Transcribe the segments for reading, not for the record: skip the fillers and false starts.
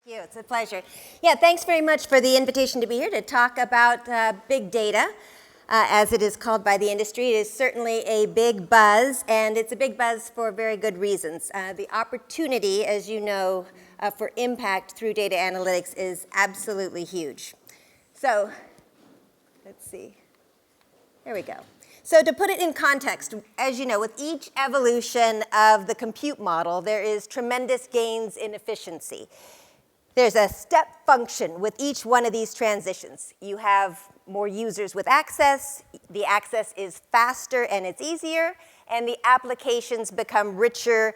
Thank you. It's a pleasure. Yeah, thanks very much for the invitation to be here to talk about big data, as it is called by the industry. It is certainly a big buzz, and it's a big buzz for very good reasons. The opportunity, as you know, for impact through data analytics is absolutely huge. So, let's see. There we go. So to put it in context, as you know, with each evolution of the compute model, there is tremendous gains in efficiency. There's a step function with each one of these transitions. You have more users with access, the access is faster and it's easier, and the applications become richer,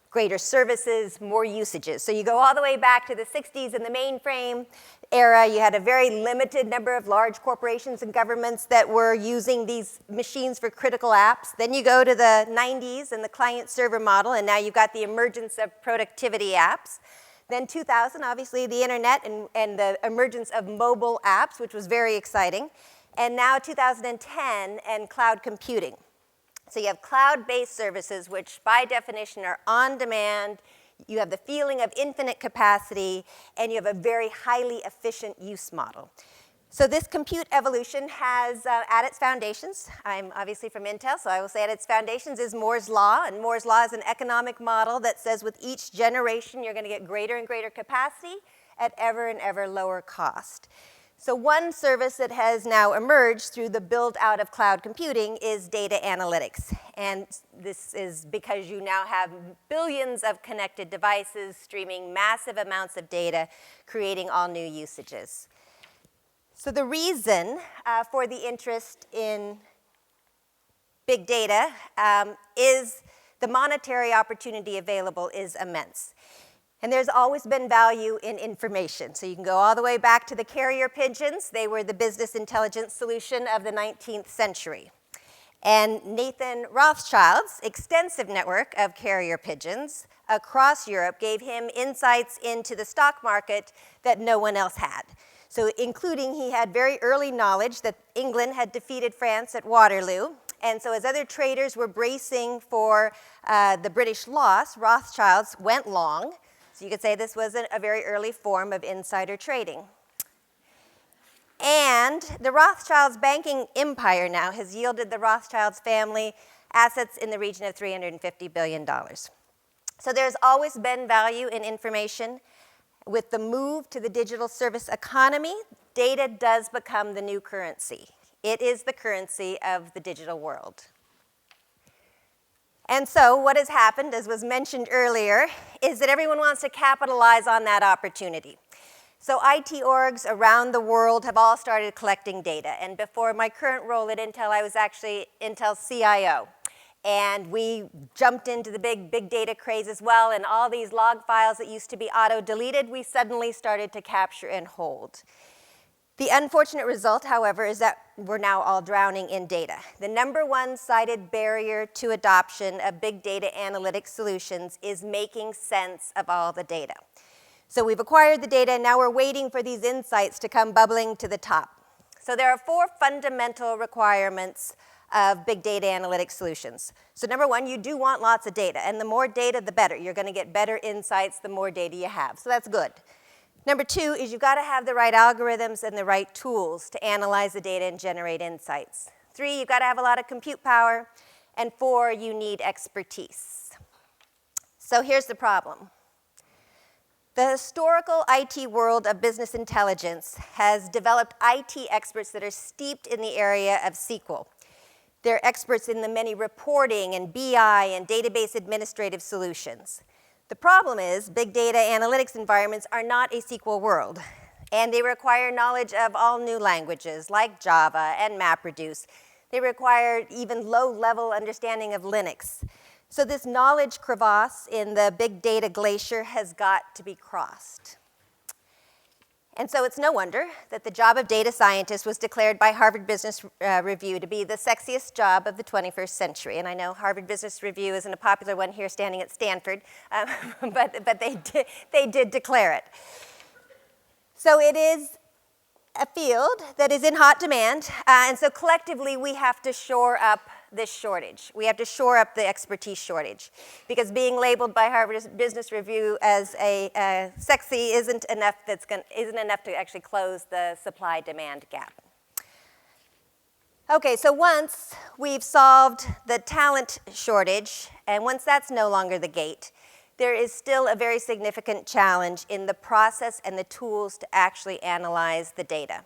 greater services, more usages. So you go all the way back to the 60s in the mainframe era. You had a very limited number of large corporations and governments that were using these machines for critical apps. Then you go to the 90s and the client-server model, and now you've got the emergence of productivity apps. Then 2000, obviously, the internet and the emergence of mobile apps, which was very exciting. And now 2010 and cloud computing. So you have cloud-based services, which by definition are on demand. You have the feeling of infinite capacity, and you have a very highly efficient use model. So this compute evolution has, at its foundations, I'm obviously from Intel, so I will say at its foundations is Moore's Law. And Moore's Law is an economic model that says with each generation, you're going to get greater and greater capacity at ever and ever lower cost. So one service that has now emerged through the build out of cloud computing is data analytics. And this is because you now have billions of connected devices streaming massive amounts of data, creating all new usages. So the reason for the interest in big data is the monetary opportunity available is immense. And there's always been value in information. So you can go all the way back to the carrier pigeons. They were the business intelligence solution of the 19th century. And Nathan Rothschild's extensive network of carrier pigeons across Europe gave him insights into the stock market that no one else had. So including he had very early knowledge that England had defeated France at Waterloo. And so as other traders were bracing for the British loss, Rothschilds went long. So you could say this was a very early form of insider trading. And the Rothschilds banking empire now has yielded the Rothschilds family assets in the region of $350 billion. So there's always been value in information. With the move to the digital service economy, data does become the new currency. It is the currency of the digital world. And so what has happened, as was mentioned earlier, is that everyone wants to capitalize on that opportunity. So IT orgs around the world have all started collecting data. And before my current role at Intel, I was actually Intel's CIO. And we jumped into the big data craze as well, and all these log files that used to be auto-deleted, we suddenly started to capture and hold. The unfortunate result, however, is that we're now all drowning in data. The number one cited barrier to adoption of big data analytics solutions is making sense of all the data. So we've acquired the data, and now we're waiting for these insights to come bubbling to the top. So there are four fundamental requirements of big data analytics solutions. So number one, you do want lots of data, and the more data, the better. You're going to get better insights the more data you have, so that's good. Number two is you've got to have the right algorithms and the right tools to analyze the data and generate insights. Three, you've got to have a lot of compute power, and four, you need expertise. So here's the problem. The historical IT world of business intelligence has developed IT experts that are steeped in the area of SQL. They're experts in the many reporting and BI and database administrative solutions. The problem is big data analytics environments are not a SQL world, and they require knowledge of all new languages like Java and MapReduce. They require even low-level understanding of Linux. So this knowledge crevasse in the big data glacier has got to be crossed. And so it's no wonder that the job of data scientist was declared by Harvard Business Review to be the sexiest job of the 21st century. And I know Harvard Business Review isn't a popular one here standing at Stanford, but they did declare it. So it is a field that is in hot demand, and so collectively we have to shore up this shortage. We have to shore up the expertise shortage, because being labeled by Harvard Business Review as a sexy isn't enough to actually close the supply-demand gap. Okay, so once we've solved the talent shortage, and once that's no longer the gate, there is still a very significant challenge in the process and the tools to actually analyze the data.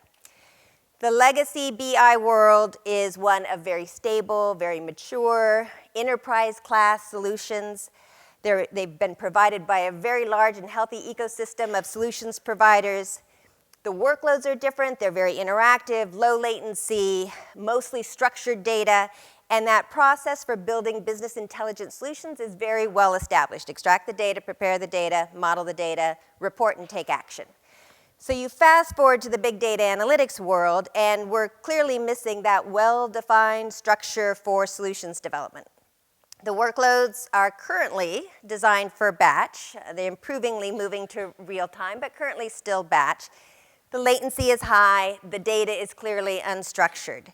The legacy BI world is one of very stable, very mature, enterprise-class solutions. They've been provided by a very large and healthy ecosystem of solutions providers. The workloads are different. They're very interactive, low latency, mostly structured data, and that process for building business intelligence solutions is very well established. Extract the data, prepare the data, model the data, report and take action. So you fast forward to the big data analytics world, and we're clearly missing that well-defined structure for solutions development. The workloads are currently designed for batch. They're improvingly moving to real time, but currently still batch. The latency is high. The data is clearly unstructured.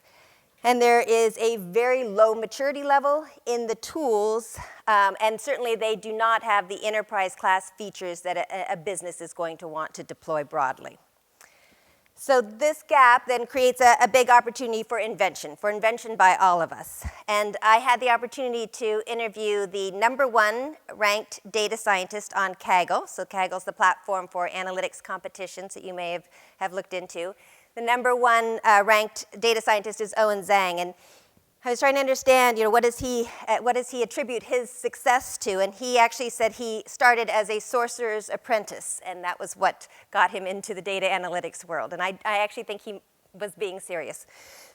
And there is a very low maturity level in the tools, and certainly they do not have the enterprise class features that a business is going to want to deploy broadly. So this gap then creates a big opportunity for invention by all of us. And I had the opportunity to interview the #1 ranked data scientist on Kaggle. So Kaggle's the platform for analytics competitions that you may have looked into. The #1 ranked data scientist is Owen Zhang, and I was trying to understand, what does he attribute his success to? And he actually said he started as a sorcerer's apprentice, and that was what got him into the data analytics world. And I actually think he was being serious.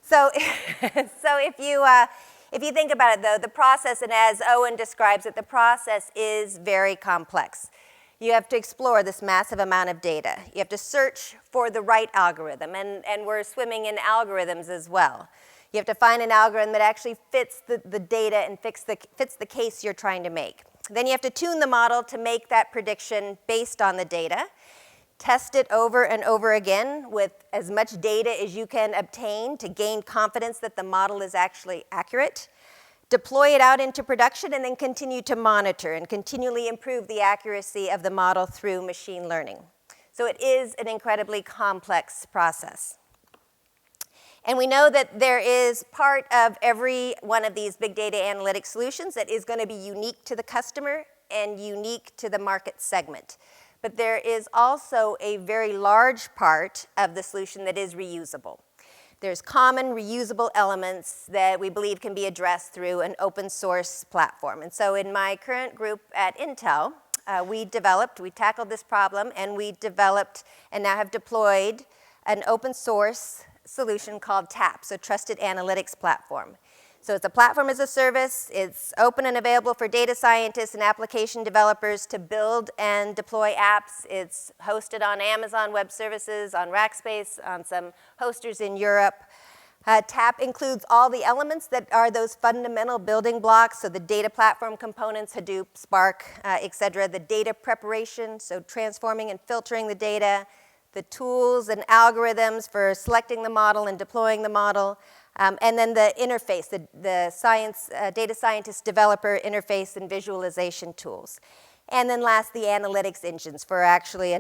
So, if you think about it, though, the process, and as Owen describes it, the process is very complex. You have to explore this massive amount of data. You have to search for the right algorithm, and we're swimming in algorithms as well. You have to find an algorithm that actually fits the data and fits the case you're trying to make. Then you have to tune the model to make that prediction based on the data. Test it over and over again with as much data as you can obtain to gain confidence that the model is actually accurate. Deploy it out into production, and then continue to monitor and continually improve the accuracy of the model through machine learning. So it is an incredibly complex process. And we know that there is part of every one of these big data analytics solutions that is going to be unique to the customer and unique to the market segment. But there is also a very large part of the solution that is reusable. There's common reusable elements that we believe can be addressed through an open source platform. And so in my current group at Intel, we tackled this problem, and we developed and now have deployed an open source solution called TAP, so Trusted Analytics Platform. So it's a platform as a service. It's open and available for data scientists and application developers to build and deploy apps. It's hosted on Amazon Web Services, on Rackspace, on some hosters in Europe. TAP includes all the elements that are those fundamental building blocks, so the data platform components, Hadoop, Spark, et cetera, the data preparation, so transforming and filtering the data, the tools and algorithms for selecting the model and deploying the model, and then the interface, the data scientist developer interface and visualization tools. And then last, the analytics engines for actually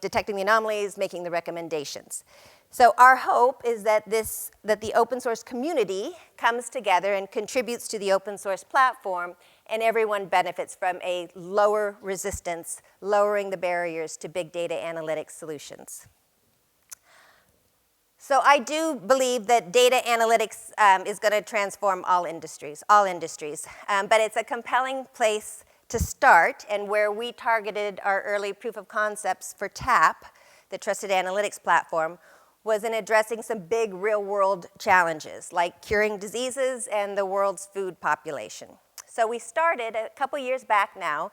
detecting the anomalies, making the recommendations. So our hope is that the open source community comes together and contributes to the open source platform, and everyone benefits from a lower resistance, lowering the barriers to big data analytics solutions. So I do believe that data analytics is going to transform all industries, but it's a compelling place to start, and where we targeted our early proof of concepts for TAP, the Trusted Analytics Platform, was in addressing some big real-world challenges, like curing diseases and the world's food population. So we started a couple years back now,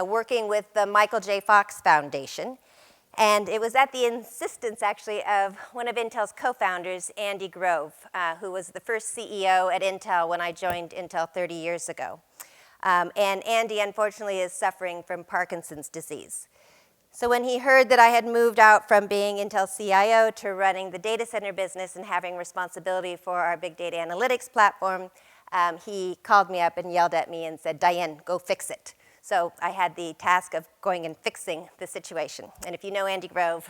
working with the Michael J. Fox Foundation, and it was at the insistence, actually, of one of Intel's co-founders, Andy Grove, who was the first CEO at Intel when I joined Intel 30 years ago. And Andy, unfortunately, is suffering from Parkinson's disease. So when he heard that I had moved out from being Intel's CIO to running the data center business and having responsibility for our big data analytics platform, he called me up and yelled at me and said, "Diane, go fix it." So I had the task of going and fixing the situation. And if you know Andy Grove,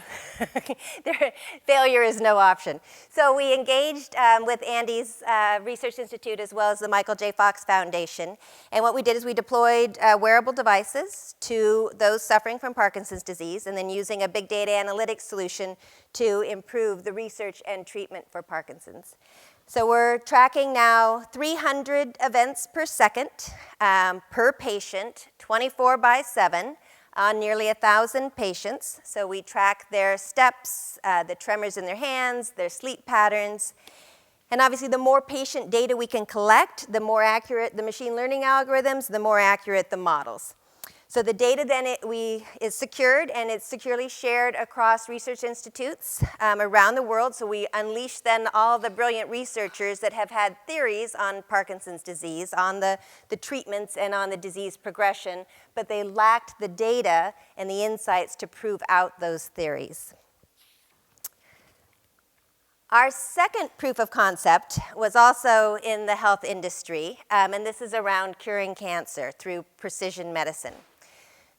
failure is no option. So we engaged with Andy's Research Institute as well as the Michael J. Fox Foundation. And what we did is we deployed wearable devices to those suffering from Parkinson's disease, and then using a big data analytics solution to improve the research and treatment for Parkinson's. So we're tracking now 300 events per second per patient, 24/7, on nearly 1,000 patients. So we track their steps, the tremors in their hands, their sleep patterns. And obviously, the more patient data we can collect, the more accurate the machine learning algorithms, the more accurate the models. So the data then is secured, and it's securely shared across research institutes around the world. So we unleash then all the brilliant researchers that have had theories on Parkinson's disease, on the treatments and on the disease progression, but they lacked the data and the insights to prove out those theories. Our second proof of concept was also in the health industry, and this is around curing cancer through precision medicine.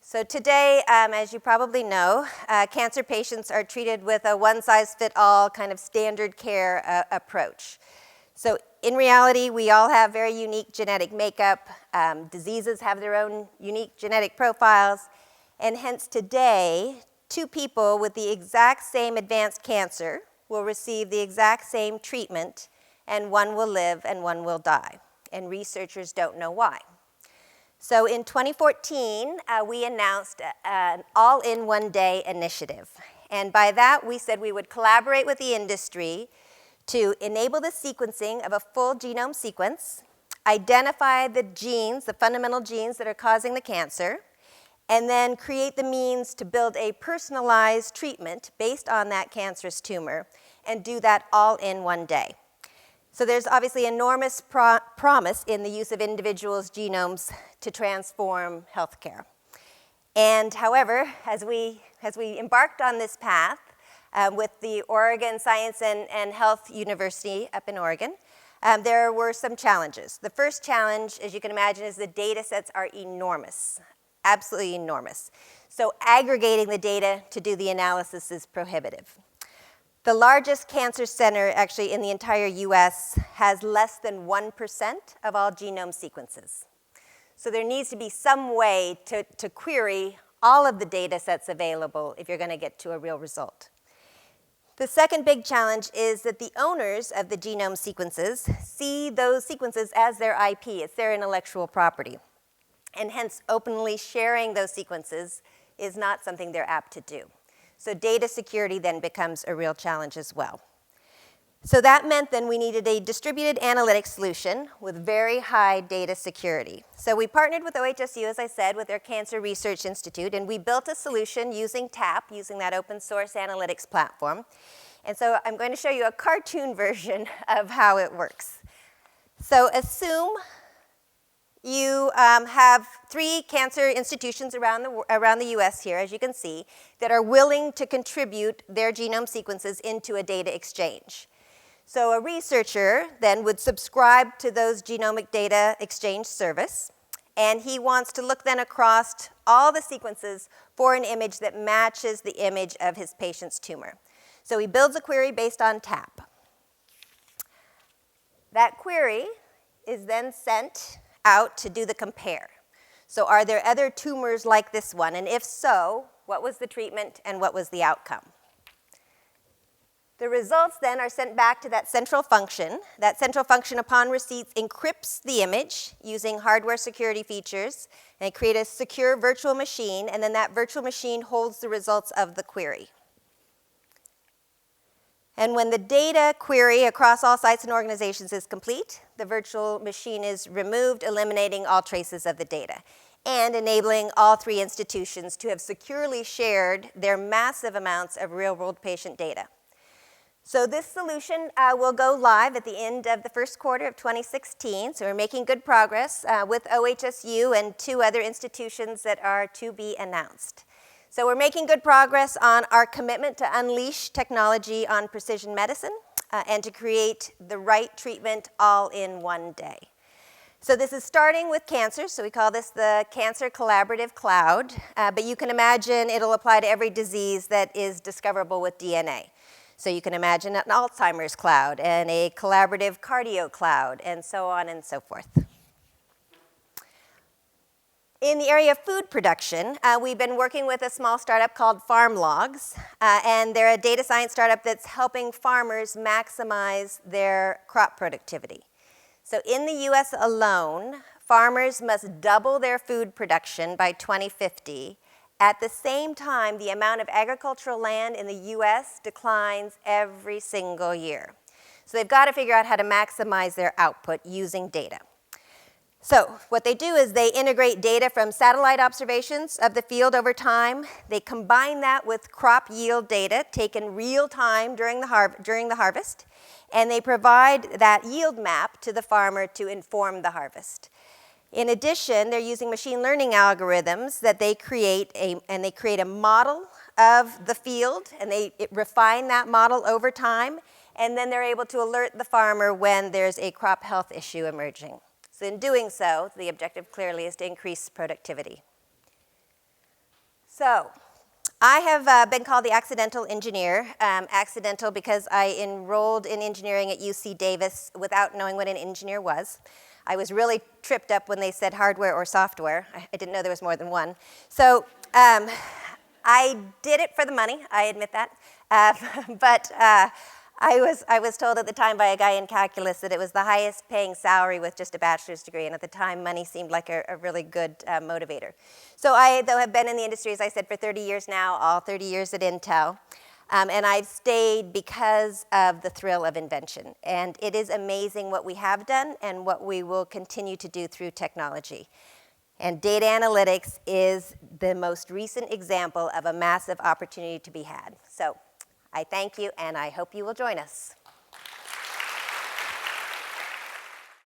So today, as you probably know, cancer patients are treated with a one-size-fits-all kind of standard care approach. So in reality, we all have very unique genetic makeup. Diseases have their own unique genetic profiles. And hence today, two people with the exact same advanced cancer will receive the exact same treatment, and one will live and one will die. And researchers don't know why. So in 2014, we announced an all-in-one-day initiative. And by that, we said we would collaborate with the industry to enable the sequencing of a full genome sequence, identify the genes, the fundamental genes that are causing the cancer, and then create the means to build a personalized treatment based on that cancerous tumor, and do that all in one day. So there's obviously enormous promise in the use of individuals' genomes to transform healthcare. And however, as we embarked on this path with the Oregon Science and Health University up in Oregon, there were some challenges. The first challenge, as you can imagine, is the data sets are enormous, absolutely enormous. So aggregating the data to do the analysis is prohibitive. The largest cancer center actually in the entire US has less than 1% of all genome sequences. So there needs to be some way to query all of the data sets available if you're going to get to a real result. The second big challenge is that the owners of the genome sequences see those sequences as their IP. It's their intellectual property. And hence, openly sharing those sequences is not something they're apt to do. So data security then becomes a real challenge as well. So that meant then we needed a distributed analytics solution with very high data security. So we partnered with OHSU, as I said, with their Cancer Research Institute, and we built a solution using TAP, using that open source analytics platform. And so I'm going to show you a cartoon version of how it works. So assume you have 3 cancer institutions around the US here, as you can see, that are willing to contribute their genome sequences into a data exchange. So a researcher then would subscribe to those genomic data exchange service, and he wants to look then across all the sequences for an image that matches the image of his patient's tumor. So he builds a query based on TAP. That query is then sent out to do the compare. So are there other tumors like this one? And if so, what was the treatment and what was the outcome? The results then are sent back to that central function. That central function, upon receipt, encrypts the image using hardware security features, and they create a secure virtual machine, and then that virtual machine holds the results of the query. And when the data query across all sites and organizations is complete, the virtual machine is removed, eliminating all traces of the data, and enabling all 3 institutions to have securely shared their massive amounts of real-world patient data. So this solution will go live at the end of the first quarter of 2016. So we're making good progress with OHSU and 2 other institutions that are to be announced. So we're making good progress on our commitment to unleash technology on precision medicine and to create the right treatment all in one day. So this is starting with cancer, so we call this the Cancer Collaborative Cloud, but you can imagine it'll apply to every disease that is discoverable with DNA. So you can imagine an Alzheimer's cloud and a collaborative cardio cloud and so on and so forth. In the area of food production, we've been working with a small startup called FarmLogs, and they're a data science startup that's helping farmers maximize their crop productivity. So in the US alone, farmers must double their food production by 2050. At the same time, the amount of agricultural land in the US declines every single year. So they've got to figure out how to maximize their output using data. So what they do is they integrate data from satellite observations of the field over time. They combine that with crop yield data taken real time during the harvest, and they provide that yield map to the farmer to inform the harvest. In addition, they're using machine learning algorithms that they create a model of the field, and they refine that model over time, and then they're able to alert the farmer when there's a crop health issue emerging. So in doing so, the objective clearly is to increase productivity. So I have been called the accidental engineer, accidental because I enrolled in engineering at UC Davis without knowing what an engineer was. I was really tripped up when they said hardware or software. I didn't know there was more than one. So I did it for the money, I admit that. But I was told at the time by a guy in calculus that it was the highest paying salary with just a bachelor's degree, and at the time money seemed like a really good motivator. So I, though, have been in the industry, as I said, for 30 years now, all 30 years at Intel, and I've stayed because of the thrill of invention. And it is amazing what we have done and what we will continue to do through technology. And data analytics is the most recent example of a massive opportunity to be had. So I thank you, and I hope you will join us.